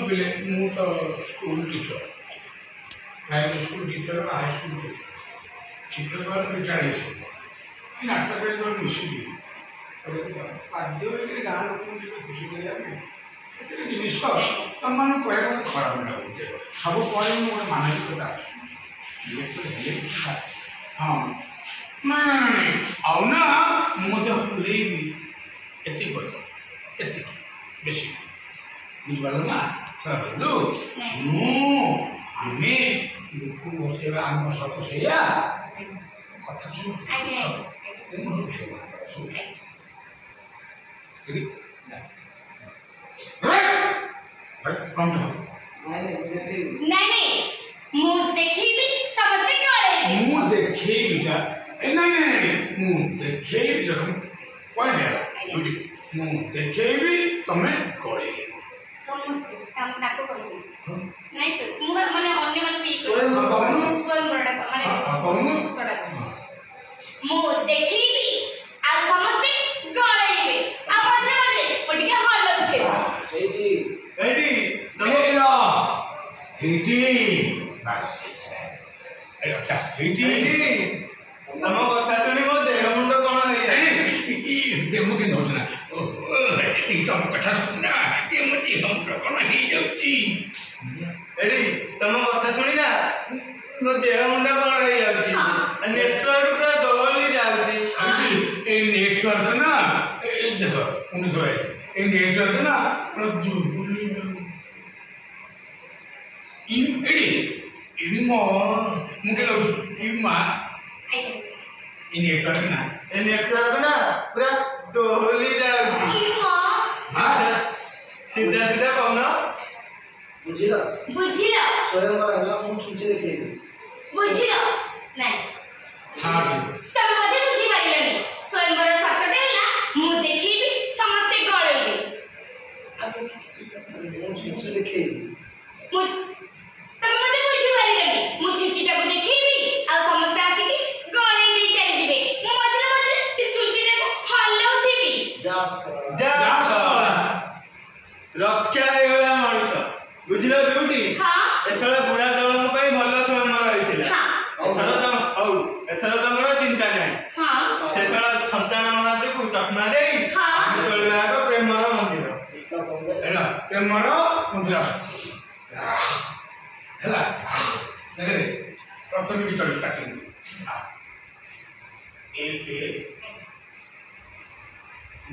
बोले मु तो school teacher primary school teacher high school teacher शिक्षक रिटायर्ड नाटक मिसिकी बाध्य गाँ लोक खुशी करें जिस तुम मैं कह खराब लगे सब पर गोटे मानसिकता हाँ ना आउना मुझे भी एति बेसी बुझे ना आम बसेगा आम सब से देखेबी तमें गले तुम कथा सुनना ये मत हम कौन ही जाउची एडी तुम कथा सुनिना मो देह मुंडा कौन हो जाउची नेटवर्क पूरा दोहली जाउची ए नेटवर्क ना ए देखो उन सोए ए नेटवर्क ना पूरा इन एडी इमो मुके लो इमा इन नेटवर्क ना पूरा दोहली जाउची सीधा सीधा कहना बुझिला स्वयं रहला मु छुंचे देखेबी बुझिला नहीं हां तमे मते बुझी पारिलनी स्वयंवर सकटे हला मु देखिबी समस्त गळेबी मु छुंचे देखेबी मु तमे मते बुझी पारिलनी मु छुंचीटा को देखिबी आ समस्त आसी की गळे दे चली जिवे मु मझले से छुंचीटा को हल्लाउथिबी जा रक्षा हेगला मनुष्य बुझिलो ब्यूटी हां एसला बुढ़ा दलम पई भलो स्वयं रहितिला हां एथर तमरा चिंता नै हां सेसला संतान महाते को चकमा देई हां तोलवा को प्रेमर मंदिर एला प्रेमर मंदिर हला नगरे प्रथम की चल स्टार्टिंग एक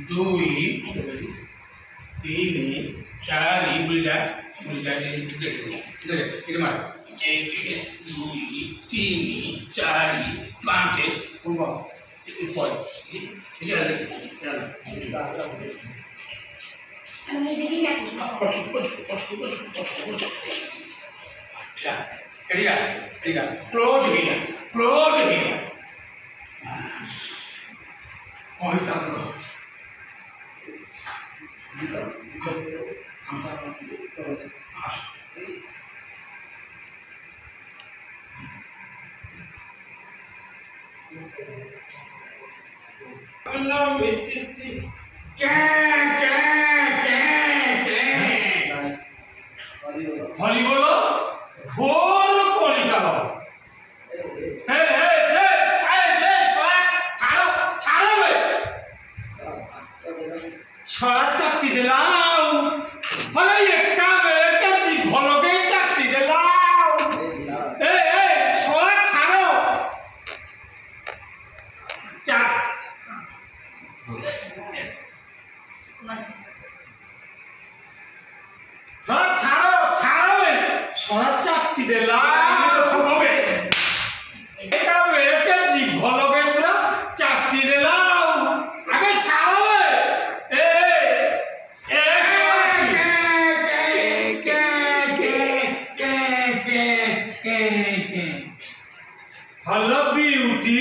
दुई तीन चार इधर मार एक दुई तीन चार पाँच ऊपर ठीक है मुझे भी क्लोज हरी बोलो घोर कलिकाल छड़ा चाटी देला মানে একা বেকা জীবনকে চাটি দেলা ছড়া ছাড়ো চাট ছড়া ছাড়ো ছড়া চাটি দেলা তো থামবে একা বেকা জীবনকে পুরা চাটি দেলা আগে ছাড়ো हेलो ब्यूटी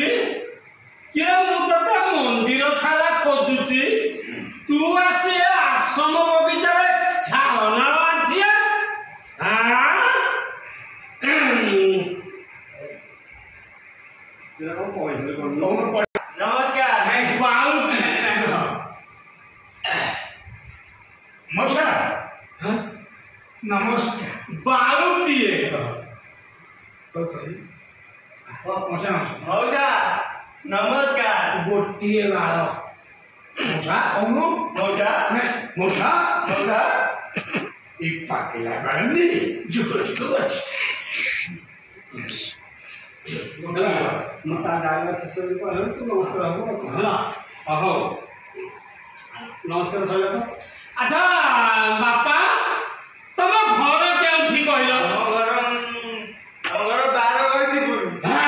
के मुझे मंदिर सारा खोजुची तू आसे आश्रम बगीचारे झाड़ नाल आंटिया नमस्कार बारुटिए मौसा मौसा नमस्कार गोटे बाल मौसा कौन मौसा मौसा मौसा एक पाकेला बाळनी जुगो मता डायला ससुरी पर तू नमस्कार हो हाँ अहो नमस्कार सर अच्छा बापा तम घर केउठी कहल हम घर 12 गइतिपुर हाँ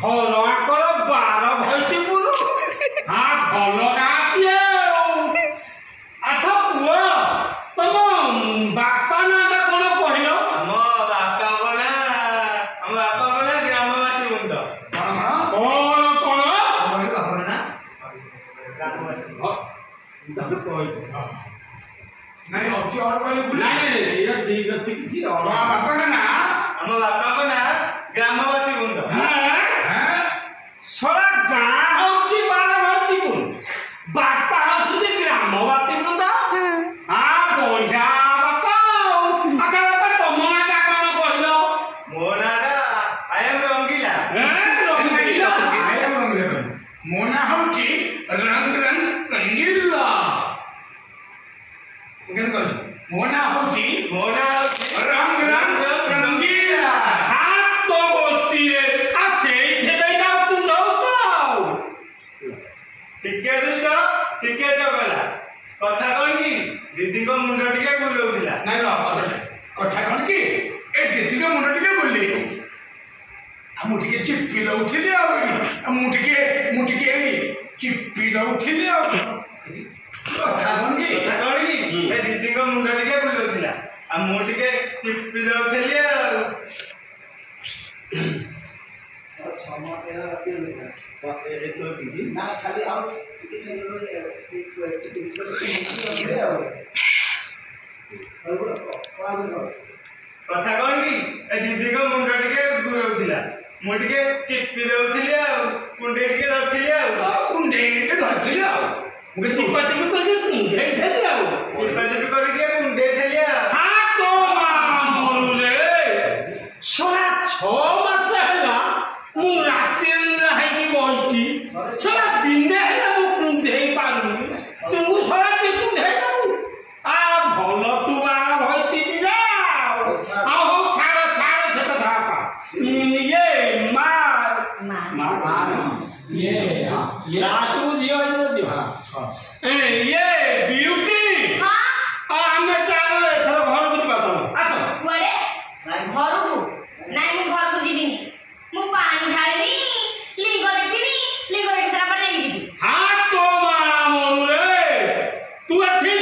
घर आकर 12 भइतिपुर हाँ भल गातिए अच्छा पुआ तम बापा नाटा कोन कहल हम बापा बोला ग्रामवासी बंद कौन कोन हमारे बापा ना नहीं होती और कोई बोले नहीं ये ठीक अच्छी किसी और बापा का ना हम बापा को ना ग्रामवासी बंद हाँ सड़ा गाँ होची बाल भर्ती को बापा होची ग्रामवासी बंदा हाँ बढ़िया बापा अच्छा बापा तुम ना कौन कहलो मो नारा आई एम रंगीला मोना होची रंग रंग रंगीला मोना होची मो नारा रंग रंग रंगीला हाथ तो बोलती है आ सेई थे जाओ तुम जाओ टिके दुष्ट टिके जगला कथा कौन की दीदी को मुंड टिके बुलौथिला नहीं रो कथा कौन की ए दीदी के मुंड टिके बोलली हम टिके चिप्पी दउथिले आ मुटिके एडी चिप्पी दउथिले आ कथा कौन की ए दीदी को मुंड टिके बुलौथिला आ मु टिके चिप्पी दउथिली ना खाली आओ कथा कौन की ए दीदी को मुंड टिके बुलौथिला मु टिके चिप्पी दउथिली आ कुंडे टिके दउथिली आ कुंडे के धरथिले आ मुझे चिप्पा चिप्पी कर दे तुम गई थे जाओ चिप्पा चिप्पी कर टिके कुंडे थेली आ हाँ तो मामू रे सोला 6 मास हैला मु राती रही की बोलची सोला दिन हैला मु कुंडे पारू तू सोला की कुंडे जाऊ आ भलो तू बारा भइती जाओ आ हो छाड़ से कथा पा ये मार ये हां ये रातू जियो तो दियो ये ब्यूटी हाँ हमें चालो एथर घर को बात आसो कुआडे घर को नाई मु घर को जीविनी मु पानी ढालिनी लिंग देखिनी लिंग देख सारा पर जाई जीवी हाँ तो मामू रे तू एथि